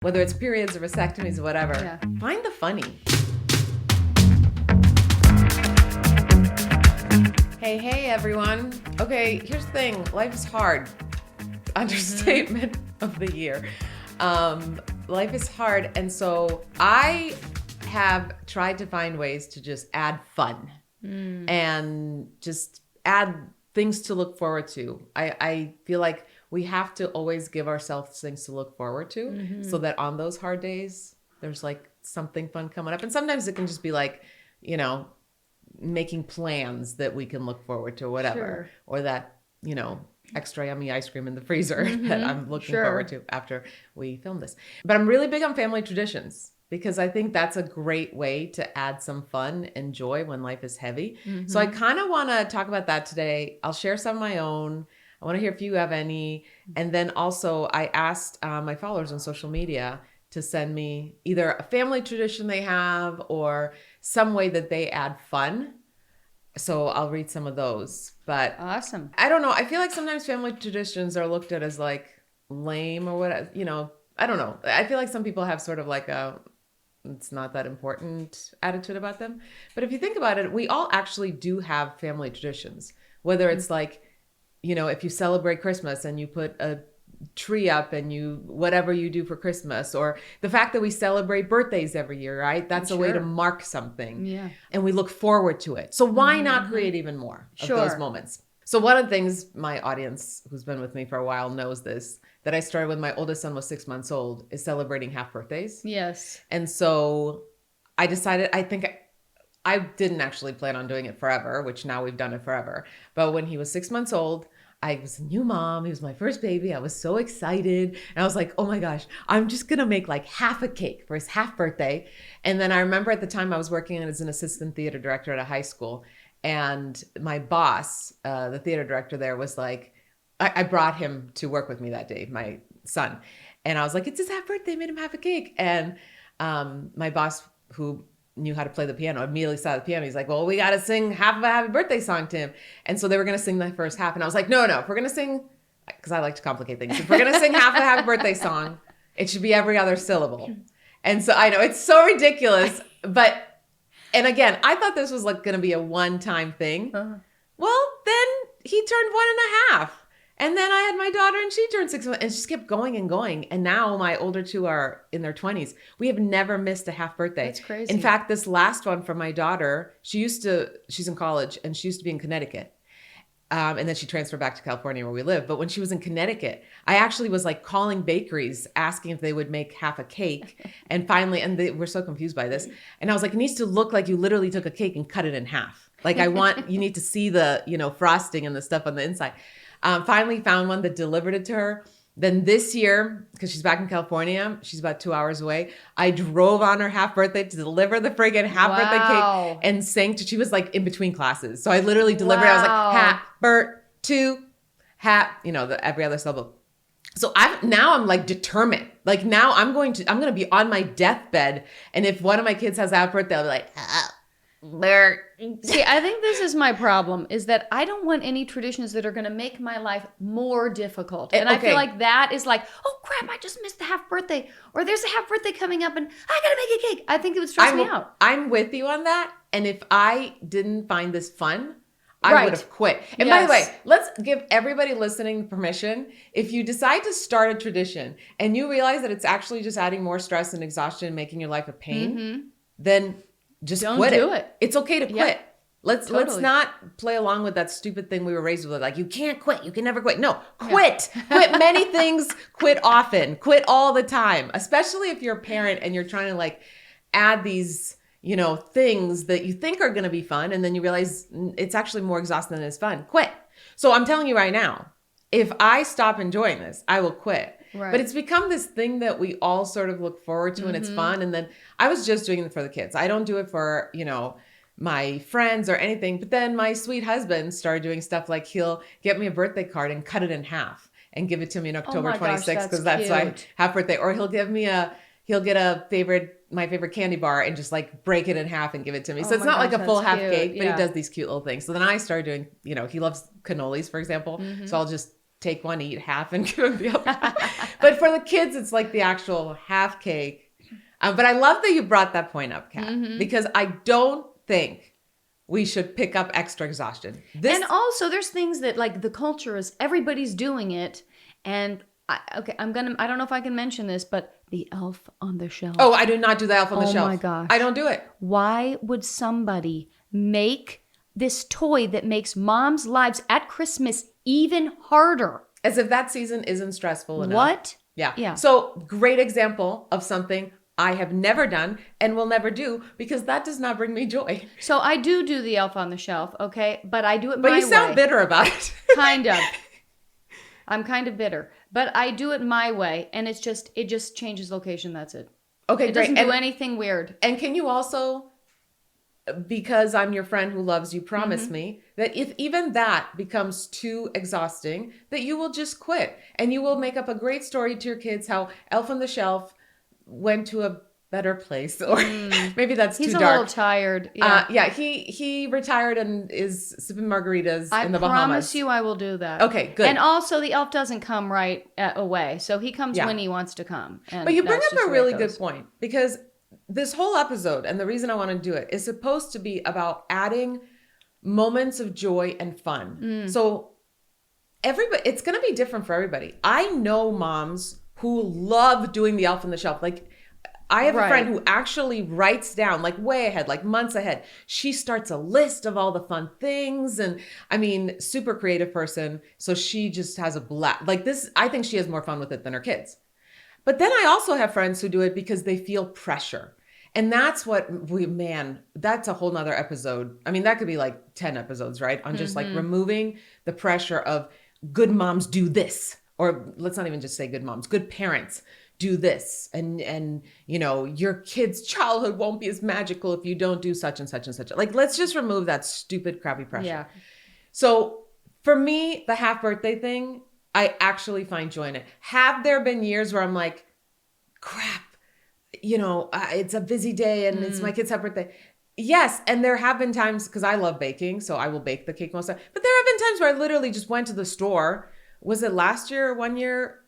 whether it's periods or vasectomies or whatever, find the funny. Hey, everyone. Okay, here's the thing. Life is hard. Understatement of the year. Life is hard. And so I have tried to find ways to just add fun and just add things to look forward to. I feel like we have to always give ourselves things to look forward to so that on those hard days, there's like something fun coming up. And sometimes it can just be like, you know, making plans that we can look forward to or whatever, or that, you know, extra yummy ice cream in the freezer that I'm looking forward to after we film this. But I'm really big on family traditions because I think that's a great way to add some fun and joy when life is heavy. So I kind of want to talk about that today. I'll share some of my own. I want to hear if you have any. And then also I asked my followers on social media to send me either a family tradition they have or some way that they add fun. So I'll read some of those. But awesome. I don't know. I feel like sometimes family traditions are looked at as like lame or what, you know, I don't know. I feel like some people have sort of like a, it's not that important attitude about them. But if you think about it, we all actually do have family traditions, whether it's like, you know, if you celebrate Christmas and you put a tree up and you, whatever you do for Christmas, or the fact that we celebrate birthdays every year, right? That's a way to mark something. Yeah. And we look forward to it. So why not create even more of those moments? So one of the things my audience who's been with me for a while knows this, that I started when my oldest son was 6 months old, is celebrating half birthdays. Yes. And so I decided, I didn't actually plan on doing it forever, which now we've done it forever. But when he was 6 months old, I was a new mom. He was my first baby. I was so excited. And I was like, oh my gosh, I'm just going to make like half a cake for his half birthday. And then I remember at the time I was working as an assistant theater director at a high school. And my boss, the theater director there, was like, I brought him to work with me that day, my son. And I was like, it's his half birthday, made him half a cake. And my boss, who knew how to play the piano, immediately saw the piano. He's like, well, we got to sing half of a happy birthday song to him. And so they were going to sing the first half. And I was like, no, if we're going to sing, because I like to complicate things. If we're going to sing half a happy birthday song, it should be every other syllable. And so I know it's so ridiculous, but, and again, I thought this was like going to be a one-time thing. Well, then he turned 1.5. And then I had my daughter and she turned 6 months and just kept going and going. And now my older two are in their 20s. We have never missed a half birthday. That's crazy. In fact, this last one for my daughter, she's in college and she used to be in Connecticut. And then she transferred back to California where we live. But when she was in Connecticut, I actually was like calling bakeries, asking if they would make half a cake. And finally, and they were so confused by this. And I was like, it needs to look like you literally took a cake and cut it in half. Like you need to see the, you know, frosting and the stuff on the inside. Finally found one that delivered it to her. Then this year, because she's back in California, she's about 2 hours away, I drove on her half birthday to deliver the friggin' half birthday cake and sang to, she was like in between classes. So I literally delivered it. I was like, you know, every other syllable. So I'm like determined. Like now I'm going to be on my deathbed. And if one of my kids has a half birthday, I'll be like, See, I think this is my problem, is that I don't want any traditions that are going to make my life more difficult. And I feel like that is like, oh crap, I just missed the half birthday, or there's a half birthday coming up and I got to make a cake. I think it would stress me out. I'm with you on that. And if I didn't find this fun, I would have quit. And by the way, let's give everybody listening permission. If you decide to start a tradition and you realize that it's actually just adding more stress and exhaustion and making your life a pain, then just don't quit do it. It's okay to quit. Let's not play along with that stupid thing we were raised with. Like, you can't quit. You can never quit. No, quit. Quit many things. Quit often. Quit all the time. Especially if you're a parent and you're trying to like add these, you know, things that you think are going to be fun. And then you realize it's actually more exhausting than it's fun. Quit. So I'm telling you right now, if I stop enjoying this, I will quit. Right. But it's become this thing that we all sort of look forward to and it's fun. And then I was just doing it for the kids. I don't do it for, you know, my friends or anything. But then my sweet husband started doing stuff like he'll get me a birthday card and cut it in half and give it to me on October 26th because that's my half birthday. Or he'll get my favorite candy bar and just like break it in half and give it to me. So it's not like a full half cake, but he does these cute little things. So then I started doing, you know, he loves cannolis, for example. So I'll just take one, eat half, and give him the other. But for the kids, it's like the actual half cake. But I love that you brought that point up, Kat, because I don't think we should pick up extra exhaustion. And also, there's things that like the culture is everybody's doing it, and I don't know if I can mention this, but the elf on the shelf. Oh, I do not do the elf on the shelf. Oh my gosh, I don't do it. Why would somebody make this toy that makes moms' lives at Christmas even harder? As if that season isn't stressful enough. What? Yeah. So great example of something I have never done and will never do because that does not bring me joy. So I do the elf on the shelf, okay? But I do it my way. But you sound bitter about it. Kind of. I'm kind of bitter. But I do it my way, and it just changes location, that's it. Okay, it doesn't do anything weird. And can you also, because I'm your friend who loves you, promise me that if even that becomes too exhausting, that you will just quit and you will make up a great story to your kids how Elf on the Shelf went to a better place, or maybe that's too dark. He's a little tired. Yeah, he retired and is sipping margaritas in the Bahamas. I promise you I will do that. Okay, good. And also the elf doesn't come right away. So he comes when he wants to come. But you bring up a really good point, because this whole episode, and the reason I want to do it, is supposed to be about adding moments of joy and fun. So it's going to be different for everybody. I know moms who love doing the elf on the shelf. Like, I have a friend who actually writes down, like way ahead, like months ahead. She starts a list of all the fun things. And I mean, super creative person. So she just has a blast. Like this, I think she has more fun with it than her kids. But then I also have friends who do it because they feel pressure. And that's that's a whole nother episode. I mean, that could be like 10 episodes, right? On just like removing the pressure of good moms do this. Or let's not even just say good moms, good parents do this, and you know, your kid's childhood won't be as magical if you don't do such and such and such. Like, let's just remove that stupid, crappy pressure. Yeah. So for me, the half birthday thing, I actually find joy in it. Have there been years where I'm like, crap, you know, it's a busy day and it's my kid's half birthday? Yes. And there have been times, because I love baking, so I will bake the cake most of the time. But there have been times where I literally just went to the store. Was it last year or 1 year?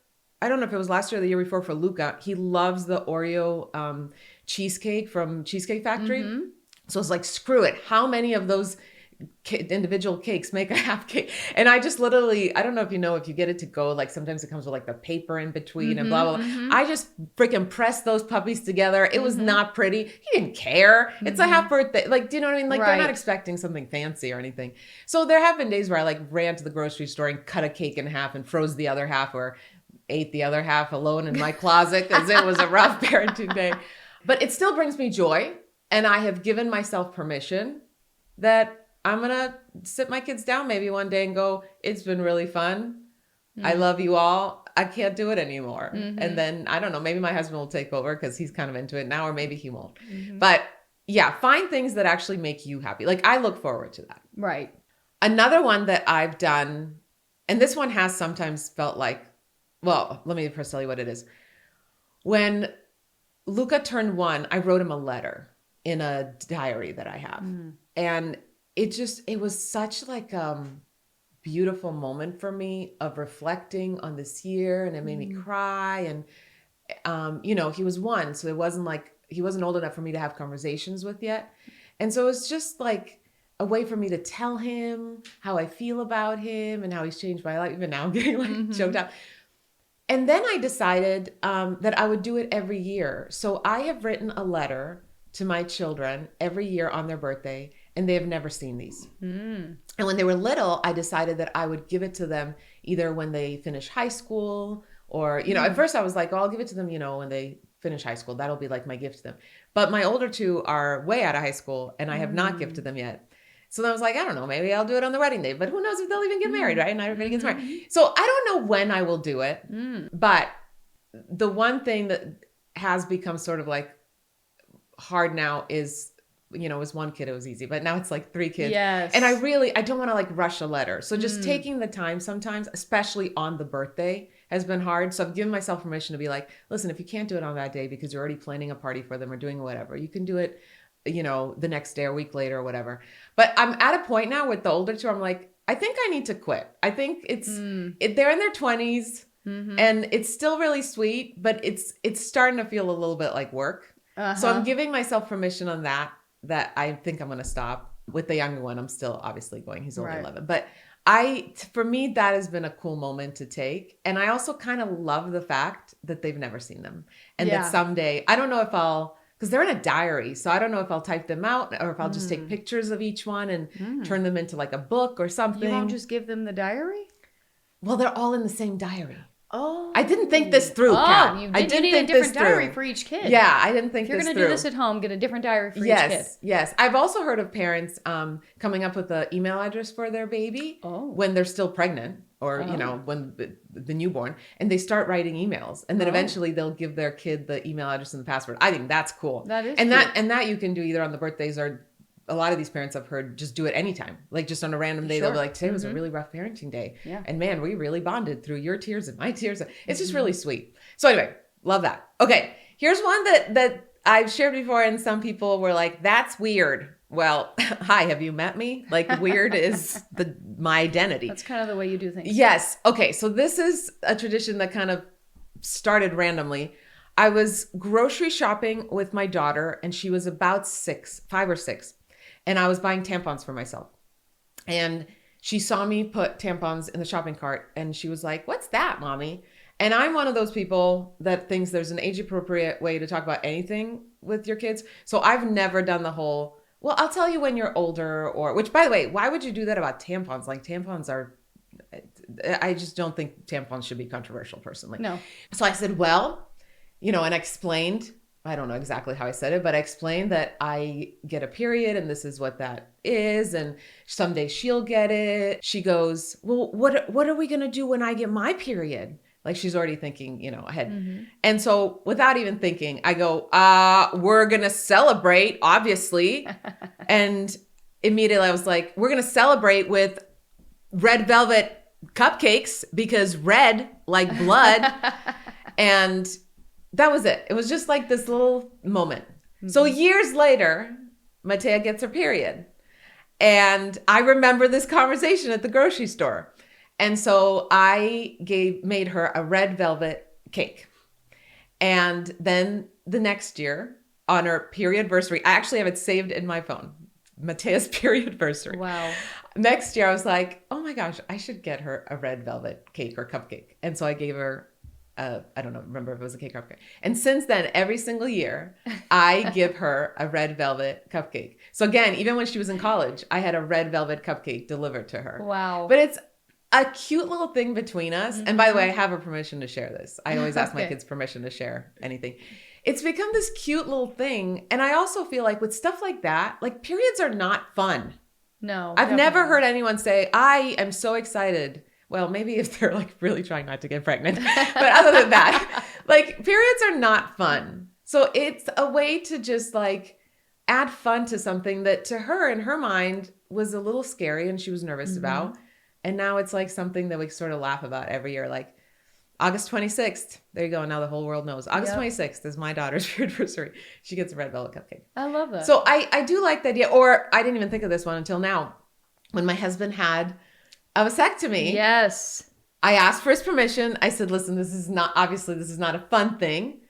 I don't know if it was last year or the year before for Luca. He loves the Oreo cheesecake from Cheesecake Factory. So it's like, screw it. How many of those individual cakes make a half cake? And I just literally, I don't know if you know, if you get it to go, like sometimes it comes with like the paper in between and blah, blah, blah. I just freaking pressed those puppies together. It was not pretty. He didn't care. It's a half birthday. Like, do you know what I mean? Like they're not expecting something fancy or anything. So there have been days where I like ran to the grocery store and cut a cake in half and froze the other half, or ate the other half alone in my closet because it was a rough parenting day. But it still brings me joy. And I have given myself permission that I'm going to sit my kids down maybe one day and go, it's been really fun. I love you all. I can't do it anymore. And then, I don't know, maybe my husband will take over because he's kind of into it now, or maybe he won't. But yeah, find things that actually make you happy. Like, I look forward to that. Right. Another one that I've done, and this one has sometimes felt like, well, let me first tell you what it is. When Luca turned 1, I wrote him a letter in a diary that I have. And it was such like beautiful moment for me of reflecting on this year, and it made me cry. And you know, he was 1, so it wasn't like he wasn't old enough for me to have conversations with yet. And so it was just like a way for me to tell him how I feel about him and how he's changed my life. Even now I'm getting like choked up. And then I decided that I would do it every year. So I have written a letter to my children every year on their birthday, and they have never seen these. And when they were little, I decided that I would give it to them either when they finish high school, or, you know, at first I was like, oh, I'll give it to them, you know, when they finish high school. That'll be like my gift to them. But my older 2 are way out of high school, and I have not gifted them yet. So then I was like, I don't know, maybe I'll do it on the wedding day, but who knows if they'll even get married, right? Not everybody gets married. So I don't know when I will do it, but the one thing that has become sort of like hard now is, you know, it was 1 kid, it was easy, but now it's like 3 kids. Yes. And I don't want to like rush a letter. So just taking the time sometimes, especially on the birthday, has been hard. So I've given myself permission to be like, listen, if you can't do it on that day because you're already planning a party for them or doing whatever, you can do it, you know, the next day or a week later or whatever. But I'm at a point now with the older 2, I'm like, I think I need to quit. I think they're in their 20s. And it's still really sweet, but it's starting to feel a little bit like work. So I'm giving myself permission on that I think I'm going to stop. With the younger one, I'm still obviously going. He's only 11. But for me, that has been a cool moment to take. And I also kind of love the fact that they've never seen them. And that someday, I don't know if because they're in a diary. So I don't know if I'll type them out or if I'll just take pictures of each one and turn them into like a book or something. You won't just give them the diary? Well, they're all in the same diary. Oh. I didn't think this through, Kat. You need a different diary for each kid. Yeah, I didn't think this through. If you're going to do this at home, get a different diary for each kid. Yes. I've also heard of parents coming up with an email address for their baby when they're still pregnant or, when the newborn, and they start writing emails. And then eventually they'll give their kid the email address and the password. I think that's cool. That is cool. That you can do either on the birthdays or a lot of these parents I've heard just do it anytime. Like just on a random day, they'll be like, today was a really rough parenting day. Yeah. And man, we really bonded through your tears and my tears. It's just really sweet. So anyway, love that. Okay. Here's one that I've shared before and some people were like, that's weird. Well, hi, have you met me? Like weird is my identity. That's kind of the way you do things. Yes. Okay. So this is a tradition that kind of started randomly. I was grocery shopping with my daughter and she was about 5 or 6. And I was buying tampons for myself. And she saw me put tampons in the shopping cart and she was like, what's that, mommy? And I'm one of those people that thinks there's an age appropriate way to talk about anything with your kids. So I've never done the whole, well, I'll tell you when you're older which by the way, why would you do that about tampons? Like tampons I just don't think tampons should be controversial personally. No. So I said, well, and I explained, I don't know exactly how I said it, but I explained that I get a period and this is what that is. And someday she'll get it. She goes, well, what are we going to do when I get my period? Like she's already thinking, ahead. And so without even thinking, I go, we're going to celebrate, obviously. And immediately I was like, we're going to celebrate with red velvet cupcakes because red like blood. And that was it. It was just like this little moment. So years later, Matea gets her period. And I remember this conversation at the grocery store. And so I made her a red velvet cake. And then the next year, on her periodversary, I actually have it saved in my phone. Matea's periodversary. Wow. Next year, I was like, oh my gosh, I should get her a red velvet cake or cupcake. And so I gave her I don't know, remember if it was a cake or cupcake. And since then, every single year, I give her a red velvet cupcake. So again, even when she was in college, I had a red velvet cupcake delivered to her. Wow. But it's a cute little thing between us. And by the way, I have her permission to share this. I always ask my kids permission to share anything. It's become this cute little thing. And I also feel like with stuff like that, like periods are not fun. No. I've never heard anyone say, I am so excited. Well, maybe if they're like really trying not to get pregnant. But other than that, like periods are not fun. So it's a way to just like add fun to something that to her in her mind was a little scary and she was nervous about. And now it's like something that we sort of laugh about every year. Like August 26th. There you go. Now the whole world knows. August 26th is my daughter's anniversary. She gets a red velvet cupcake. I love that. So I do like the idea. Or I didn't even think of this one until now. When my husband had a vasectomy. Yes. I asked for his permission. I said, listen, this is not a fun thing.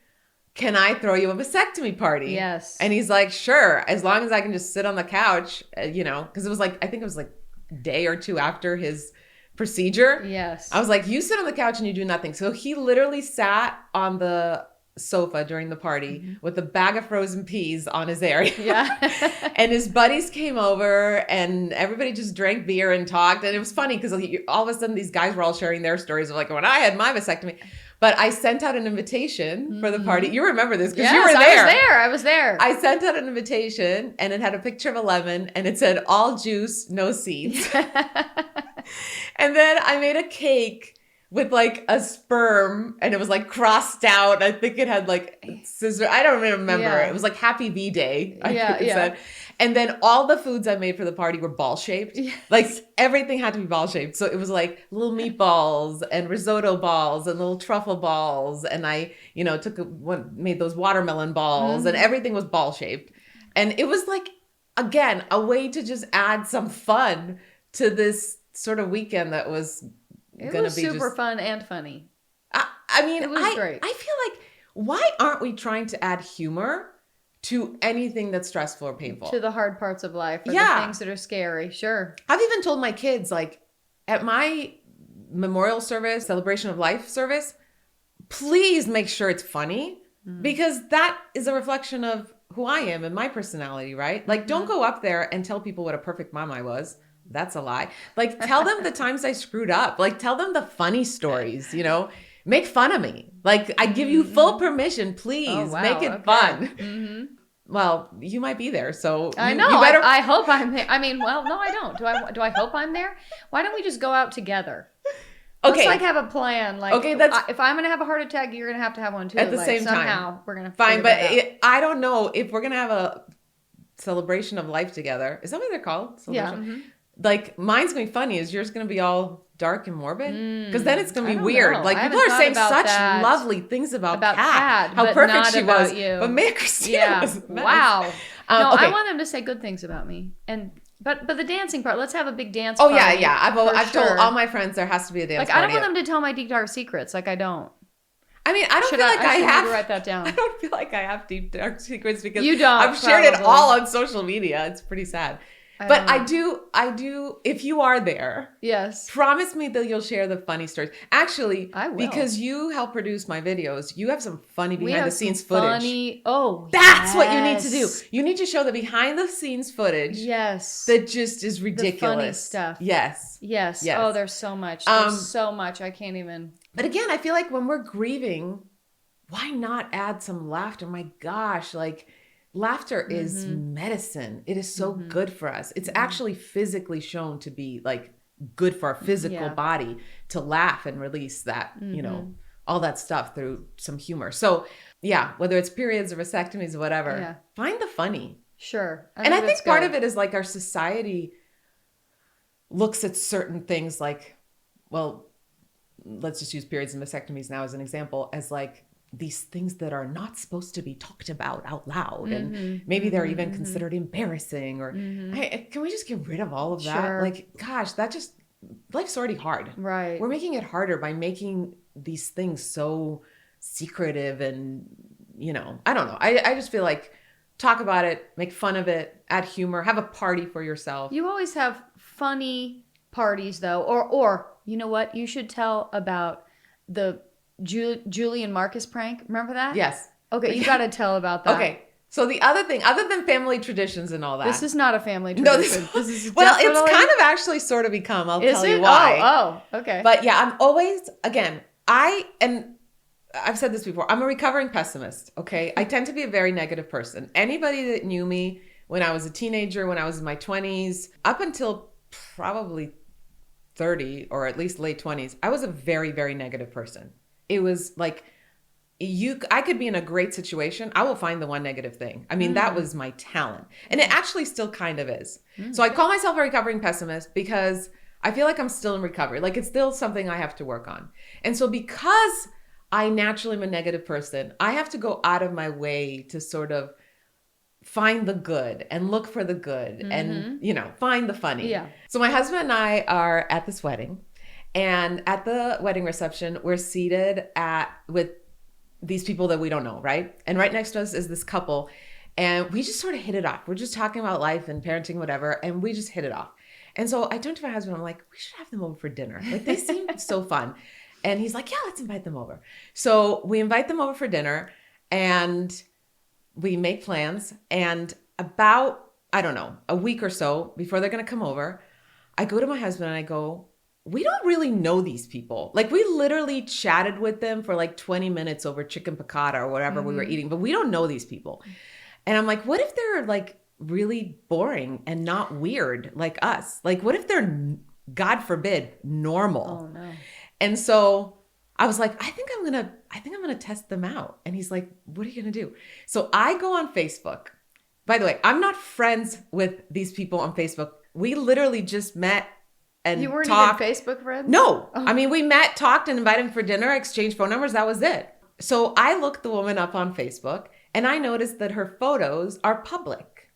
Can I throw you a vasectomy party? Yes. And he's like, sure, as long as I can just sit on the couch, because it was like, I think it was like a day or two after his procedure. Yes. I was like, you sit on the couch and you do nothing. So he literally sat on the sofa during the party with a bag of frozen peas on his area. Yeah. And his buddies came over and everybody just drank beer and talked. And it was funny because all of a sudden these guys were all sharing their stories of like, when I had my vasectomy. But I sent out an invitation for the party. You remember this because you were there. I was there. I sent out an invitation and it had a picture of a lemon and it said all juice, no seeds. And then I made a cake with like a sperm and it was like crossed out. I think it had like scissor. I don't even remember. Yeah. It was like Happy V Day. I Yeah, think it yeah. said. And then all the foods I made for the party were ball shaped. Yes. Like everything had to be ball shaped. So it was like little meatballs and risotto balls and little truffle balls. And I, made those watermelon balls and everything was ball shaped. And it was like, again, a way to just add some fun to this sort of weekend that was It gonna was be super just fun and funny. I mean, It was great. I feel like, why aren't we trying to add humor to anything that's stressful or painful? To the hard parts of life, or the things that are scary. Sure. I've even told my kids, like, at my memorial service, celebration of life service, please make sure it's funny, because that is a reflection of who I am and my personality, right? Like, don't go up there and tell people what a perfect mom I was. That's a lie. Like, tell them the times I screwed up. Like, tell them the funny stories, you know? Make fun of me. Like, I give you full permission. Please make it fun. Well, you might be there, so I know. You better... I hope I'm there. I mean, well, no, I don't. Do I hope I'm there? Why don't we just go out together? Okay. Let's like have a plan. Like, okay, if I'm gonna have a heart attack, you're gonna have one too. At the same time. Somehow we're gonna. Fine, but I don't know if we're gonna have a celebration of life together. Is that what they're called? Celebration? Yeah. Like, mine's gonna be funny. Is yours gonna be all dark and morbid? Because then it's gonna be weird. Know. Like, people are saying such lovely things about Kat. How perfect she was. You. But man, Kristina was a mess. Wow. No, I want them to say good things about me. And but the dancing part, let's have a big dance party. Oh yeah. I've told all my friends there has to be a dance party. Like, I don't want them to tell my deep dark secrets. Like, I don't. I mean, I don't feel like I have. Write that down. I don't feel like I have deep dark secrets because you don't. I've shared it all on social media. It's pretty sad. But I do, if you are there, yes, promise me that you'll share the funny stories. Actually, I will. Because you help produce my videos, you have some funny behind the scenes footage. That's what you need to do. You need to show the behind the scenes footage. Yes. That just is ridiculous. The funny stuff. Yes. Oh, there's so much. There's so much. I can't even. But again, I feel like when we're grieving, why not add some laughter? My gosh, like, laughter is medicine. It is so good for us. It's actually physically shown to be like good for our physical body to laugh and release that, you know, all that stuff through some humor. So yeah, whether it's periods or vasectomies or whatever, find the funny. Sure. And I think part of it is like our society looks at certain things like, well, let's just use periods and vasectomies now as an example, as like these things that are not supposed to be talked about out loud. And maybe they're even considered embarrassing or can we just get rid of all of that? Sure. Like, gosh, life's already hard. Right. We're making it harder by making these things so secretive and, you know, I don't know. I just feel like talk about it, make fun of it, add humor, have a party for yourself. You always have funny parties though. Or you know what? You should tell about the Julie and Marcus prank. Remember that? Yes. Okay, you got to tell about that. Okay. So the other thing, other than family traditions and all that. This is not a family tradition. No, this is well, it's kind of actually sort of become. I'll tell you why. Oh, okay. But yeah, I'm always, again, I've said this before, I'm a recovering pessimist, okay? I tend to be a very negative person. Anybody that knew me when I was a teenager, when I was in my 20s, up until probably 30 or at least late 20s, I was a very, very negative person. It was like, I could be in a great situation. I will find the one negative thing. I mean, that was my talent. And it actually still kind of is. So I call myself a recovering pessimist because I feel like I'm still in recovery. Like, it's still something I have to work on. And so because I naturally am a negative person, I have to go out of my way to sort of find the good and look for the good and, you know, find the funny. Yeah. So my husband and I are at this wedding. And at the wedding reception, we're seated with these people that we don't know, right? And right next to us is this couple. And we just sort of hit it off. We're just talking about life and parenting, whatever. And we just hit it off. And so I turned to my husband. I'm like, we should have them over for dinner. Like, they seem so fun. And he's like, yeah, let's invite them over. So we invite them over for dinner. And we make plans. And about, I don't know, a week or so before they're going to come over, I go to my husband and I go, we don't really know these people. Like, we literally chatted with them for like 20 minutes over chicken piccata or whatever we were eating, but we don't know these people. And I'm like, what if they're like really boring and not weird like us? Like, what if they're, God forbid, normal? Oh no. And so I was like, I think I'm going to test them out. And he's like, what are you going to do? So I go on Facebook. By the way, I'm not friends with these people on Facebook. We literally just met. And you weren't talk. even Facebook friends? No. Oh. I mean, we met, talked, and invited them for dinner, exchanged phone numbers. That was it. So I looked the woman up on Facebook, and I noticed that her photos are public.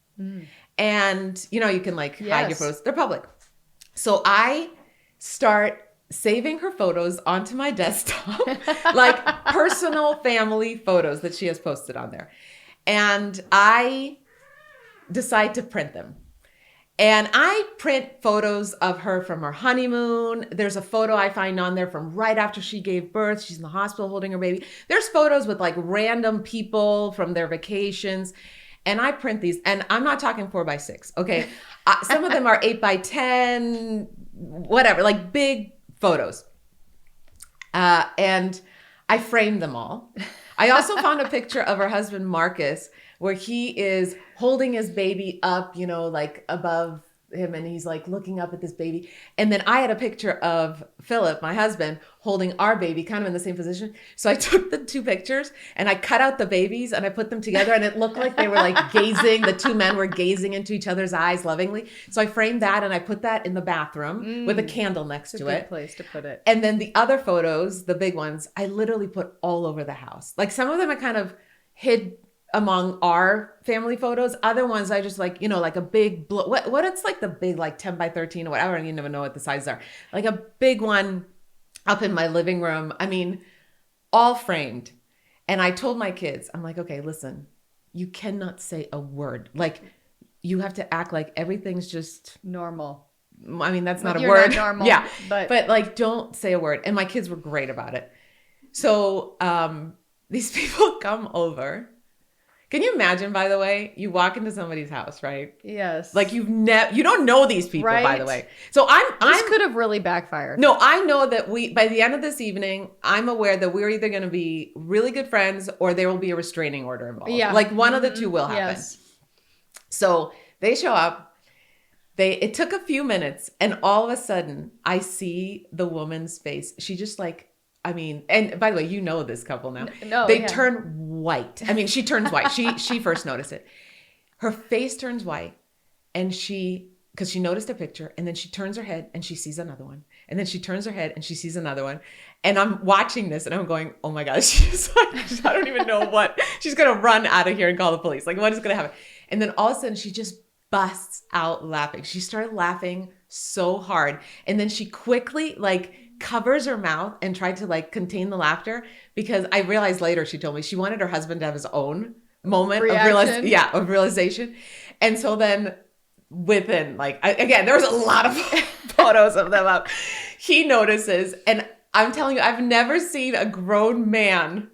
And, you know, you can like hide your photos. They're public. So I start saving her photos onto my desktop, like personal family photos that she has posted on there. And I decide to print them. And I print photos of her from her honeymoon. There's a photo I find on there from right after she gave birth. She's in the hospital holding her baby. There's photos with like random people from their vacations. And I print these, and I'm not talking 4x6. Okay. Some of them are 8x10, whatever, like big photos. And I framed them all. I also found a picture of her husband, Marcus, where he is holding his baby up, you know, like above him, and he's like looking up at this baby. And then I had a picture of Philip, my husband, holding our baby kind of in the same position. So I took the two pictures and I cut out the babies and I put them together, and it looked like they were like gazing, the two men were gazing into each other's eyes lovingly. So I framed that and I put that in the bathroom with a candle next to it. It's a good place to put it. And then the other photos, the big ones, I literally put all over the house. Like some of them I kind of hid among our family photos. Other ones I just like, you know, like a big, what it's like the big like 10x13 or whatever. I don't even know what the sizes are. Like a big one up in my living room. I mean, all framed. And I told my kids, I'm like, okay, listen, you cannot say a word. Like you have to act like everything's just normal. I mean, that's not a You're word. Not normal, yeah. But like, don't say a word. And my kids were great about it. So these people come over. Can you imagine, by the way, you walk into somebody's house, right? Yes. Like you don't know these people, right? By the way. So this could have really backfired. No, I know that by the end of this evening, I'm aware that we're either going to be really good friends or there will be a restraining order involved. Yeah. Like one of the two will happen. Yes. So they show up. It took a few minutes, and all of a sudden I see the woman's face. She just like, I mean, and by the way, you know this couple now. No, they turn white. I mean, she turns white. She first noticed it. Her face turns white, and because she noticed a picture, and then she turns her head and she sees another one, and then she turns her head and she sees another one, and I'm watching this and I'm going, oh my gosh, she's like, I don't even know what she's gonna run out of here and call the police. Like, what is gonna happen? And then all of a sudden, she just busts out laughing. She started laughing so hard, and then she quickly like covers her mouth and tried to like contain the laughter, because I realized later, she told me she wanted her husband to have his own moment of realization. And so then within like, again, there was a lot of photos of them up. He notices, and I'm telling you, I've never seen a grown man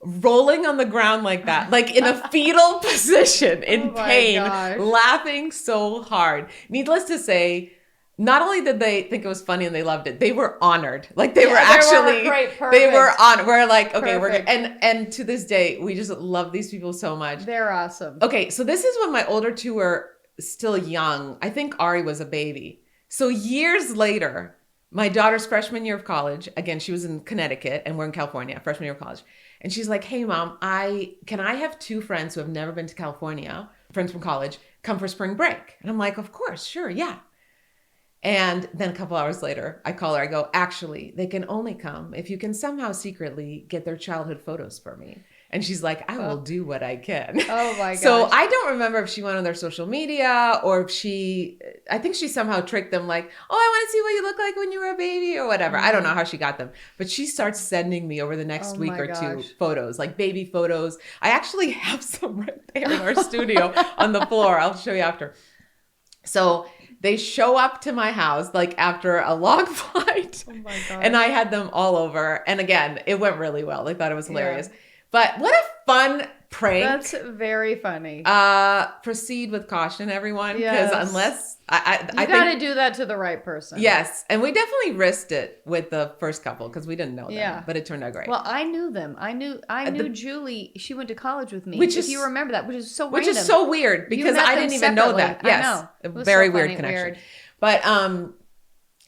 rolling on the ground like that, like in a fetal position in pain, laughing so hard. Needless to say, not only did they think it was funny and they loved it, they were honored. Like they were actually, they were honored. We're like, okay, we're good. And to this day, we just love these people so much. They're awesome. Okay, so this is when my older two were still young. I think Ari was a baby. So years later, my daughter's freshman year of college, again, she was in Connecticut and we're in California, freshman year of college. And she's like, hey mom, can I have two friends who have never been to California, friends from college, come for spring break? And I'm like, of course, sure, yeah. And then a couple hours later, I call her. I go, actually, they can only come if you can somehow secretly get their childhood photos for me. And she's like, I will do what I can. Oh my gosh. So I don't remember if she went on their social media or if I think she somehow tricked them like, oh, I want to see what you look like when you were a baby or whatever. I don't know how she got them. But she starts sending me over the next week or two photos, like baby photos. I actually have some right there in our studio on the floor. I'll show you after. So they show up to my house like after a long flight. Oh my God. And I had them all over. And again, it went really well. They thought it was hilarious. Yeah. But what a fun prank. That's very funny. Proceed with caution, everyone. Because unless I got to do that to the right person. Yes. And we definitely risked it with the first couple because we didn't know them. Yeah. But it turned out great. Well, I knew them. I knew Julie. She went to college with me. If you remember that, which is so random. Which is so weird because I didn't even know that. Yes. I know. It was very weird connection. Weird. But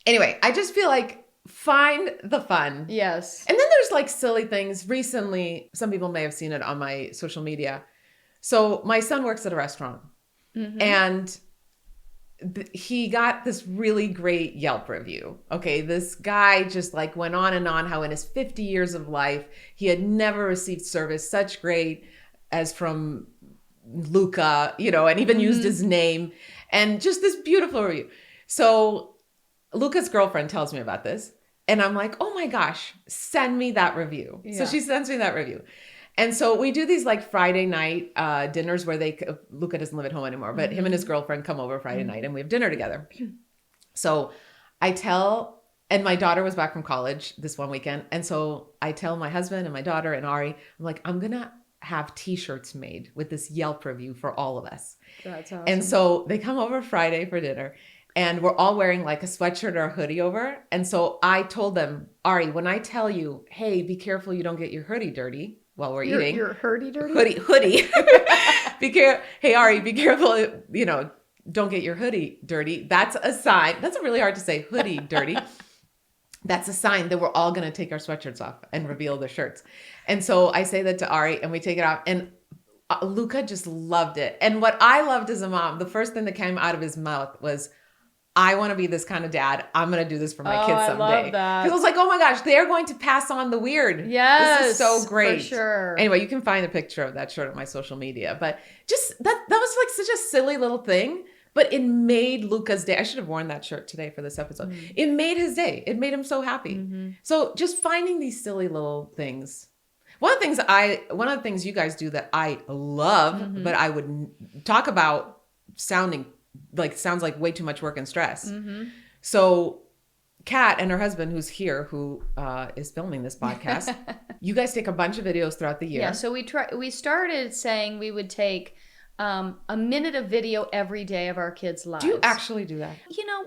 anyway, I just feel like find the fun. Yes. And then there's like silly things. Recently, some people may have seen it on my social media. So my son works at a restaurant and he got this really great Yelp review. Okay. This guy just like went on and on how in his 50 years of life, he had never received service such great as from Luca, and even used his name and just this beautiful review. So Luca's girlfriend tells me about this. And I'm like, oh my gosh, send me that review. Yeah. So she sends me that review. And so we do these like Friday night dinners where Luca doesn't live at home anymore, but him and his girlfriend come over Friday night and we have dinner together. So and my daughter was back from college this one weekend. And so I tell my husband and my daughter and Ari, I'm like, I'm going to have t-shirts made with this Yelp review for all of us. That's awesome. And so they come over Friday for dinner. And we're all wearing like a sweatshirt or a hoodie over. And so I told them, Ari, when I tell you, hey, be careful you don't get your hoodie dirty while we're eating. Your hoodie dirty? Hoodie. Hey, Ari, be careful, don't get your hoodie dirty. That's a sign. That's really hard to say, hoodie dirty. That's a sign that we're all going to take our sweatshirts off and reveal the shirts. And so I say that to Ari and we take it off. And Luca just loved it. And what I loved as a mom, the first thing that came out of his mouth was, I want to be this kind of dad. I'm going to do this for my kids someday. I love that. Because I was like, oh my gosh, they're going to pass on the weird. Yes. This is so great. For sure. Anyway, you can find a picture of that shirt on my social media. But just that was like such a silly little thing. But it made Luca's day. I should have worn that shirt today for this episode. Mm-hmm. It made his day. It made him so happy. Mm-hmm. So just finding these silly little things. One of the things you guys do that I love, but I would talk about sounds like way too much work and stress. Mm-hmm. So Kat and her husband, who's here, who is filming this podcast, you guys take a bunch of videos throughout the year. Yeah, so we started saying we would take a minute of video every day of our kids' lives. Do you actually do that?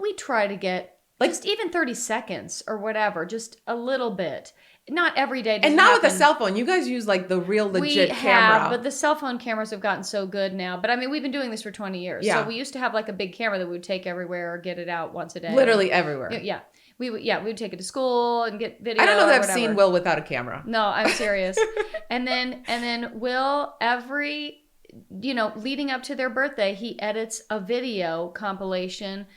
We try to get just even 30 seconds or whatever, just a little bit. Not every day. And not with a cell phone. You guys use like the real legit camera. But the cell phone cameras have gotten so good now. But I mean, we've been doing this for 20 years. Yeah. So we used to have like a big camera that we would take everywhere or get it out once a day. Literally everywhere. Yeah. We would take it to school and get video. I don't know that I've seen Will without a camera. No, I'm serious. and then Will, leading up to their birthday, he edits a video compilation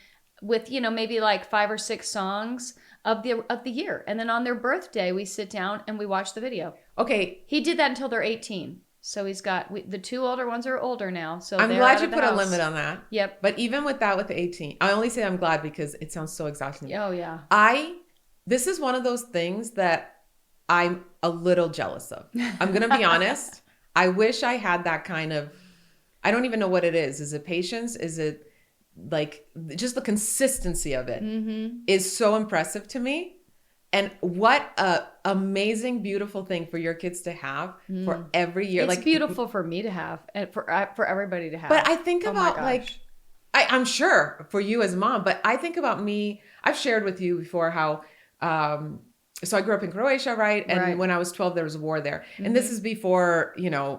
with, maybe like 5 or 6 songs of the year. And then on their birthday, we sit down and we watch the video. Okay. He did that until they're 18. So he's got, the 2 older ones are older now. So I'm glad you put a limit on that. Yep. But even with that, with the 18, I only say I'm glad because it sounds so exhausting. Oh, yeah. This is one of those things that I'm a little jealous of. I'm going to be honest. I wish I had that kind of, I don't even know what it is. Is it patience? Is it like just the consistency of it is so impressive to me. And what a amazing, beautiful thing for your kids to have for every year. It's beautiful for me to have and for everybody to have. But I think about I'm sure for you as a mom, but I think about me. I've shared with you before how, so I grew up in Croatia, right? And when I was 12, there was a war there. And this is before,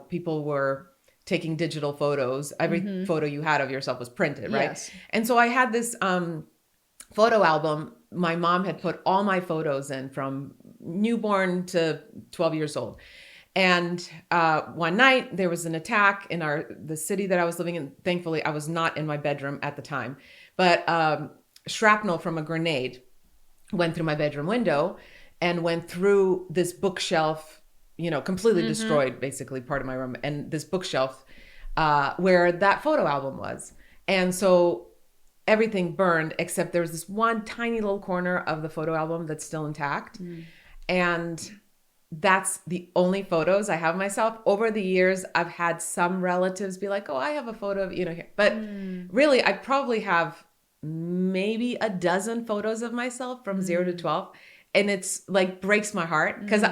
people were taking digital photos. Every photo you had of yourself was printed, right? Yes. And so I had this photo album. My mom had put all my photos in from newborn to 12 years old. And one night there was an attack in the city that I was living in. Thankfully, I was not in my bedroom at the time, but shrapnel from a grenade went through my bedroom window and went through this bookshelf, completely destroyed basically part of my room, and this bookshelf where that photo album was. And so everything burned except there was this one tiny little corner of the photo album that's still intact. And that's the only photos I have of myself. Over the years, I've had some relatives be like, oh, I have a photo of, here. But really, I probably have maybe a dozen photos of myself from 0 to 12. And it's like breaks my heart because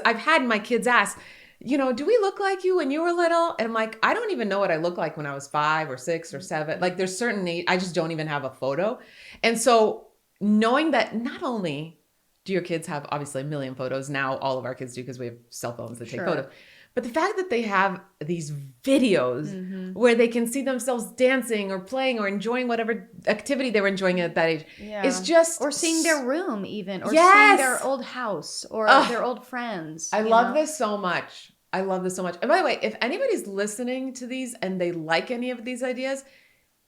I've had my kids ask, do we look like you when you were little? And I'm like, I don't even know what I looked like when I was 5 or 6 or 7. Like there's certain age, I just don't even have a photo. And so knowing that not only do your kids have obviously a million photos, now all of our kids do because we have cell phones that take photos, but the fact that they have these videos where they can see themselves dancing or playing or enjoying whatever activity they were enjoying at that age is just... Or seeing their room even, or seeing their old house or their old friends. I love this so much. I love this so much. And by the way, if anybody's listening to these and they like any of these ideas,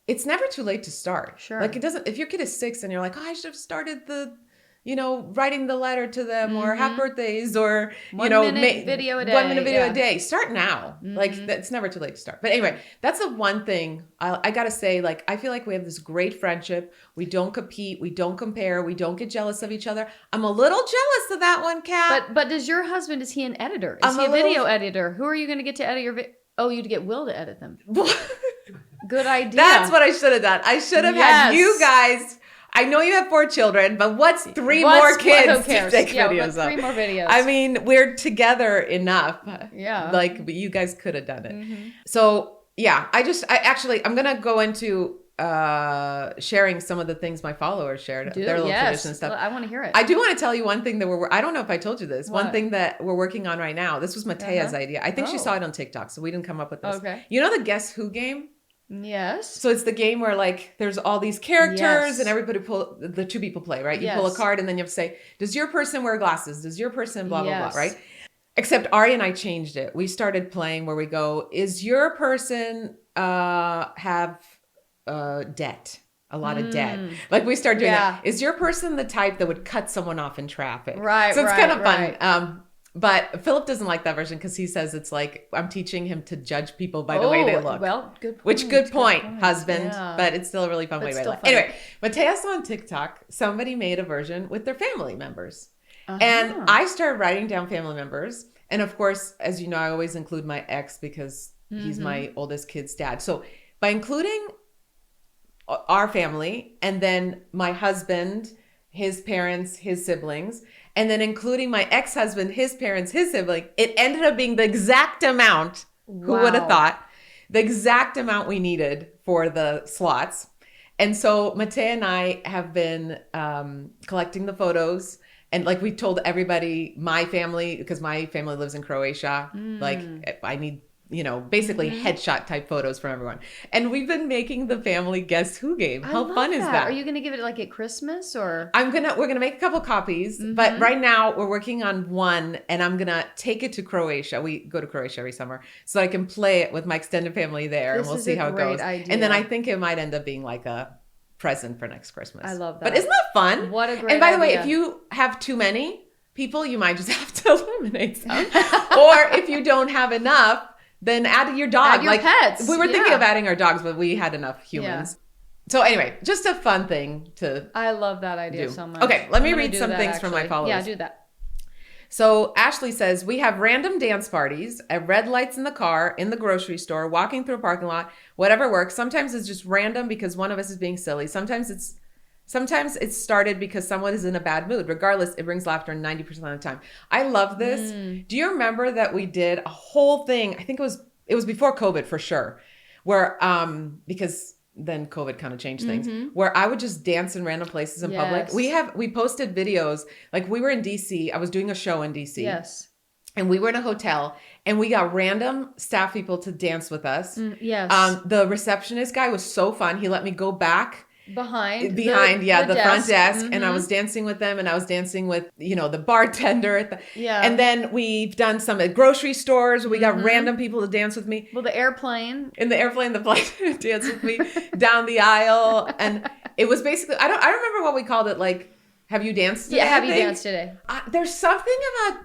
it's never too late to start. Sure. Like it doesn't, if your kid is 6 and you're like, oh, I should have started the writing the letter to them or happy birthdays or, 1 minute video a day. 1 minute video a day. Start now. Like, it's never too late to start. But anyway, that's the one thing I got to say. Like, I feel like we have this great friendship. We don't compete. We don't compare. We don't get jealous of each other. I'm a little jealous of that one, Kat. But does your husband, is he an editor? Is he a video editor? Who are you going to get to edit your video? Oh, you'd get Will to edit them. Good idea. That's what I should have done. I should have had you guys. I know you have 4 children, but what's 3 more kids to take videos of? 3 more videos. I mean, we're together enough. Yeah. Like, you guys could have done it. So, yeah, I'm going to go into sharing some of the things my followers shared. Their little tradition stuff. I want to hear it. I do want to tell you one thing that I don't know if I told you this. What? One thing that we're working on right now. This was Matea's idea. I think she saw it on TikTok, so we didn't come up with this. Okay. You know the Guess Who game? Yes. So it's the game where like there's all these characters and everybody the 2 people play, right? You pull a card and then you have to say, does your person wear glasses? Does your person blah, blah, blah, right? Except Ari and I changed it. We started playing where we go, is your person have debt? A lot of debt. Like we start doing that. Is your person the type that would cut someone off in traffic? Right. So it's kind of fun. But Philip doesn't like that version because he says it's like I'm teaching him to judge people by the way they look. Well, good point. Which good point, husband. Yeah. But it's still a really fun way to live. Anyway, Matea saw on TikTok, somebody made a version with their family members. And I started writing down family members. And of course, as you know, I always include my ex because he's my oldest kid's dad. So by including our family and then my husband, his parents, his siblings, and then including my ex-husband, his parents, his sibling, it ended up being the exact amount, who would have thought, the exact amount we needed for the slots. And so Matea and I have been collecting the photos. And like we told everybody, my family, because my family lives in Croatia, like I need, basically headshot type photos from everyone. And we've been making the family Guess Who game. How fun is that? Are you going to give it like at Christmas or? We're going to make a couple copies, but right now we're working on one and I'm going to take it to Croatia. We go to Croatia every summer so I can play it with my extended family there and we'll see how it goes. Idea. And then I think it might end up being like a present for next Christmas. I love that. But isn't that fun? What a great idea. And by the way, if you have too many people, you might just have to eliminate some. Or if you don't have enough, then add your dog. Add your pets. We were thinking of adding our dogs, but we had enough humans. So anyway, just a fun thing to I love that idea so much. Okay, let me read some things from my followers. Yeah, do that. So Ashley says, we have random dance parties at red lights in the car, in the grocery store, walking through a parking lot, whatever works. Sometimes it's just random because one of us is being silly. Sometimes it's started because someone is in a bad mood. Regardless, it brings laughter 90% of the time. I love this. Do you remember that we did a whole thing? I think it was before COVID for sure, where because then COVID kind of changed things, where I would just dance in random places in public. We posted videos, like we were in DC. I was doing a show in DC. Yes. And we were in a hotel and we got random staff people to dance with us. Yes. The receptionist guy was so fun. He let me go back behind the front desk and I was dancing with them and I was dancing with the bartender and then we've done some at grocery stores where we got random people to dance with me. Well, the airplane the flight danced with me down the aisle, and it was basically I don't remember what we called it, like have you danced today? Have you danced today? There's something about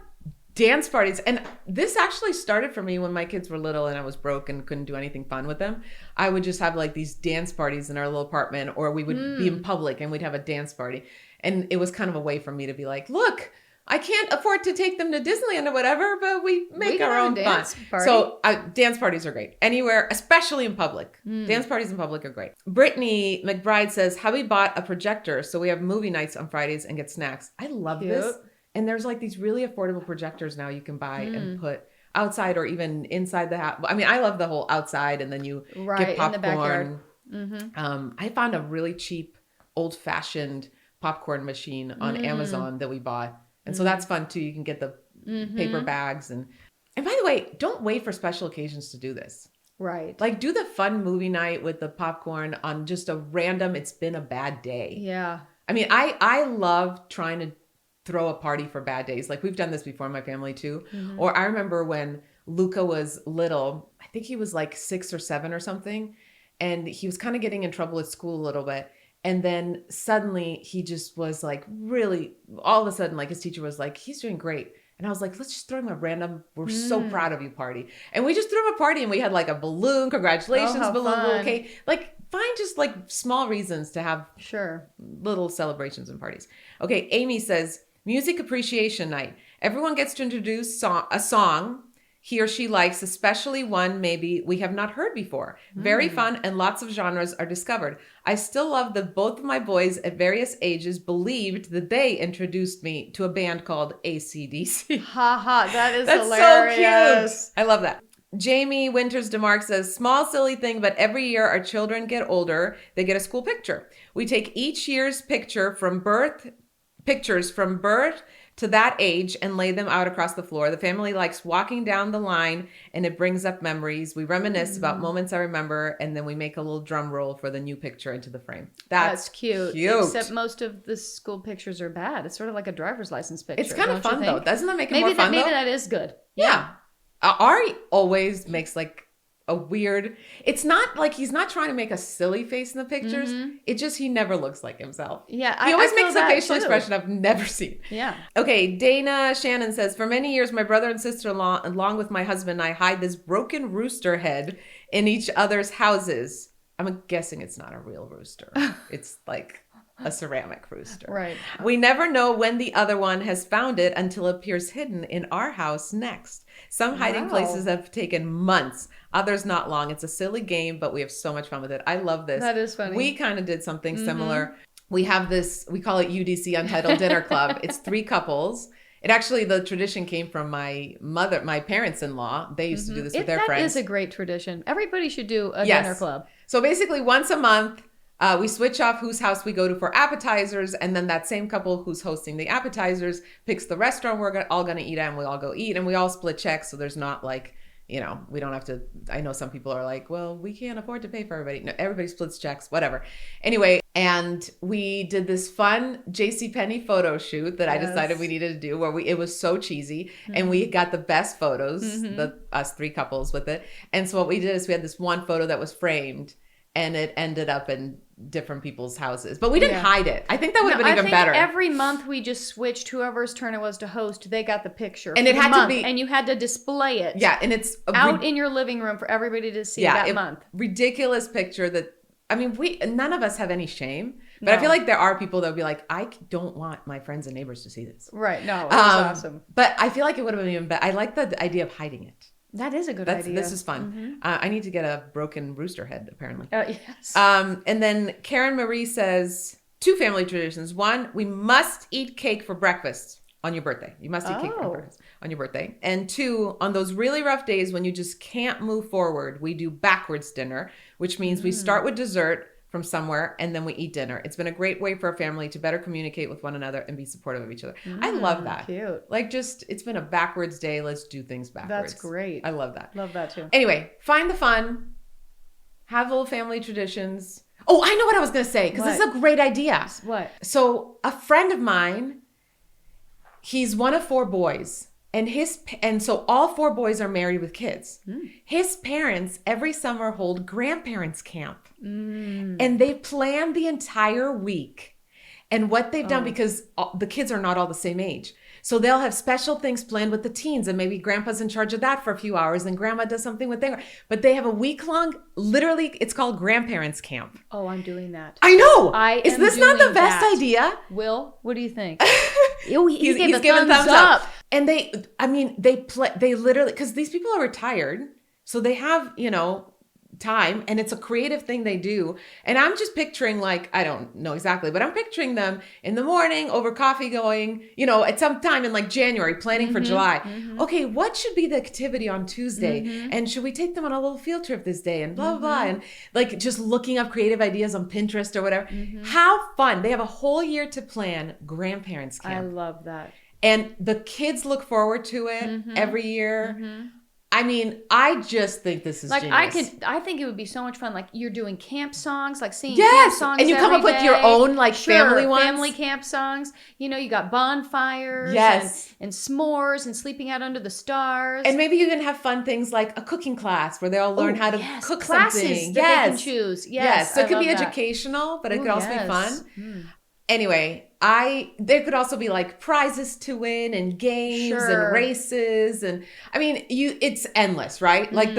dance parties. And this actually started for me when my kids were little and I was broke and couldn't do anything fun with them. I would just have like these dance parties in our little apartment, or we would be in public and we'd have a dance party. And it was kind of a way for me to be like, look, I can't afford to take them to Disneyland or whatever, but we make our own fun. So dance parties are great. Anywhere, especially in public. Dance parties in public are great. Brittany McBride says, hubby bought a projector, so we have movie nights on Fridays and get snacks. I love this. And there's like these really affordable projectors now you can buy and put outside or even inside the house. I mean, I love the whole outside and then you get popcorn. In the backyard. I found a really cheap, old-fashioned popcorn machine on Amazon that we bought. And so that's fun too. You can get the paper bags. And by the way, don't wait for special occasions to do this. Right. Like do the fun movie night with the popcorn on just a random, it's been a bad day. Yeah. I mean, I love trying to throw a party for bad days. Like we've done this before in my family too. Or I remember when Luca was little, I think he was like 6 or 7 or something. And he was kind of getting in trouble at school a little bit. And then suddenly he just was like really, all of a sudden, like his teacher was like, he's doing great. And I was like, let's just throw him a random, we're so proud of you party. And we just threw him a party and we had like a balloon, congratulations, balloon, little cake. Like find just like small reasons to have little celebrations and parties. Okay, Amy says, music appreciation night. Everyone gets to introduce a song he or she likes, especially one maybe we have not heard before. Very fun, and lots of genres are discovered. I still love that both of my boys at various ages believed that they introduced me to a band called AC/DC. Ha ha, that is That's hilarious. So cute. I love that. Jamie Winters DeMarc says, small silly thing, but every year our children get older, they get a school picture. We take each year's pictures from birth to that age and lay them out across the floor. The family likes walking down the line and it brings up memories. We reminisce about moments I remember, and then we make a little drum roll for the new picture into the frame. That's cute. Except most of the school pictures are bad. It's sort of like a driver's license picture. It's kind of fun though. Doesn't that make it more fun though? Maybe that is good. Yeah. Ari always makes like a weird, it's not like he's not trying to make a silly face in the pictures. It just, he never looks like himself. Yeah. He always makes a facial expression I've never seen. Yeah. Okay. Dana Shannon says, for many years, my brother and sister-in-law, along with my husband and I, hide this broken rooster head in each other's houses. I'm guessing it's not a real rooster. It's like a ceramic rooster. Right. We never know when the other one has found it until it appears hidden in our house next. Some hiding places have taken months, others not long. It's a silly game, but we have so much fun with it. I love this. That is funny. We kind of did something similar. We have this, we call it UDC, Untitled Dinner Club. It's 3 couples. It actually, the tradition came from my parents-in-law. They used to do this with their friends. That is a great tradition. Everybody should do a dinner club. So basically once a month, we switch off whose house we go to for appetizers, and then that same couple who's hosting the appetizers picks the restaurant we're all going to eat at, and we all go eat, and we all split checks, so there's not like, you know, we don't have to, I know some people are like, well, we can't afford to pay for everybody. No, everybody splits checks, whatever. Anyway, and we did this fun JCPenney photo shoot that I decided we needed to do where it was so cheesy, and we got the best photos, us 3 couples with it. And so what we did is we had this one photo that was framed, and it ended up in different people's houses. But we didn't hide it. I think that would have been even better. Every month we just switched whoever's turn it was to host. They got the picture. And it had to be... And you had to display it. Yeah, and it's... out in your living room for everybody to see that month. Ridiculous picture that... I mean, none of us have any shame. But I feel like there are people that would be like, I don't want my friends and neighbors to see this. Right. No, it was awesome. But I feel like it would have been even better. I like the idea of hiding it. That is a good idea. This is fun. I need to get a broken rooster head, apparently. Yes. And then Karen Marie says, 2 family traditions. 1, we must eat cake for breakfast on your birthday. You must eat cake for breakfast on your birthday. And 2, on those really rough days when you just can't move forward, we do backwards dinner, which means we start with dessert from somewhere, and then we eat dinner. It's been a great way for our family to better communicate with one another and be supportive of each other. I love that. Cute. Like it's been a backwards day. Let's do things backwards. That's great. I love that. Love that too. Anyway, find the fun. Have little family traditions. Oh, I know what I was going to say, because this is a great idea. What? So a friend of mine, he's one of 4 boys. And so all 4 boys are married with kids. His parents every summer hold grandparents camp. And they plan the entire week. And what they've done, because the kids are not all the same age. So they'll have special things planned with the teens, and maybe grandpa's in charge of that for a few hours, and grandma does something with their, but they have a week-long, literally, it's called grandparents camp. Oh, I'm doing that. I know. Is this not the best idea? Will, what do you think? He's given thumbs up. And they literally, because these people are retired, so they have, time, and it's a creative thing they do. And I'm just picturing, like, I don't know exactly, but I'm picturing them in the morning over coffee going, at some time in like January, planning for July. Okay, what should be the activity on Tuesday? And should we take them on a little field trip this day? And blah, blah, blah. And like just looking up creative ideas on Pinterest or whatever. How fun. They have a whole year to plan grandparents camp. I love that. And the kids look forward to it every year. I mean, I just think this is like genius. I think it would be so much fun. Like you're doing camp songs, like singing Yes, camp songs, and you come up with your own like family ones, family camp songs. You know, you got bonfires, yes, and s'mores, and sleeping out under the stars. And maybe you can have fun things like a cooking class where they all learn how to cook classes something. That they can choose. Yes, so it could be educational, but it could also be fun. Anyway, there could also be like prizes to win and games and races, and I mean, it's endless, right? Like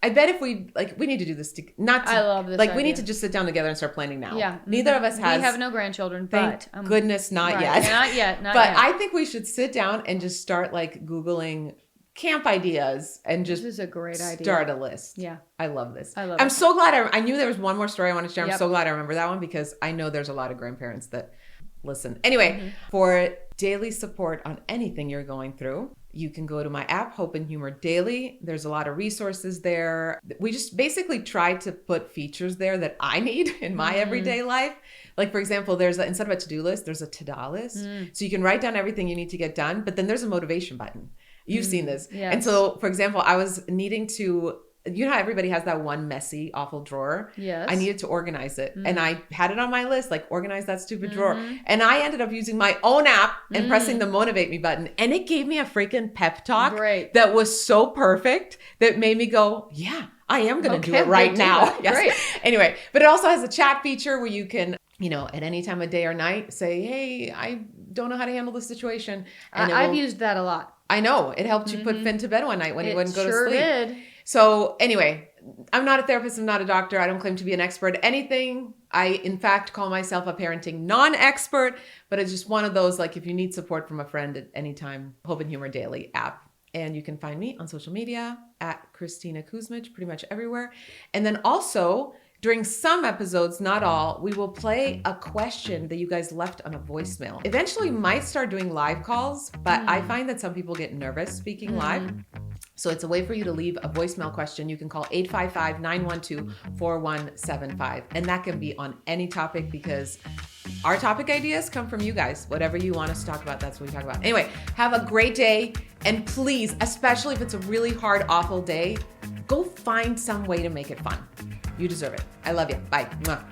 I bet if we need to do this. I love this. Like we need to just sit down together and start planning now. Yeah, neither of us has. We have no grandchildren, but goodness, not yet. Not yet. But I think we should sit down and just start like Googling camp ideas and just this is a great idea. Start a list. Yeah. I love this. I'm so glad I knew there was one more story I wanted to share. I'm so glad I remember that one because I know there's a lot of grandparents that listen. Anyway, for daily support on anything you're going through, you can go to my app, Hope and Humor Daily. There's a lot of resources there. We just basically try to put features there that I need in my everyday life. Like, for example, instead of a to-do list, there's a to-do list. So you can write down everything you need to get done, but then there's a motivation button. You've seen this. Yes. And so, for example, I was needing to, you know how everybody has that one messy, awful drawer? Yes. I needed to organize it. And I had it on my list, like organize that stupid drawer. And I ended up using my own app and pressing the motivate me button. And it gave me a freaking pep talk that was so perfect that made me go, yeah, I am going to do it right now. Yes. Great. Anyway, but it also has a chat feature where you can, you know, at any time of day or night, say, hey, I don't know how to handle this situation. And I've used that a lot. I know. It helped you put Finn to bed one night when he wouldn't go to sleep. It did. So anyway, I'm not a therapist. I'm not a doctor. I don't claim to be an expert at anything. I, in fact, call myself a parenting non-expert, but it's just one of those, like, if you need support from a friend at any time, Hope and Humor Daily app. And you can find me on social media at Kristina Kuzmich, pretty much everywhere. And then also, during some episodes, not all, we will play a question that you guys left on a voicemail. Eventually, we might start doing live calls, but I find that some people get nervous speaking live. So it's a way for you to leave a voicemail question. You can call 855-912-4175. And that can be on any topic because our topic ideas come from you guys. Whatever you want us to talk about, that's what we talk about. Anyway, have a great day. And please, especially if it's a really hard, awful day, go find some way to make it fun. You deserve it. I love you. Bye. Mwah.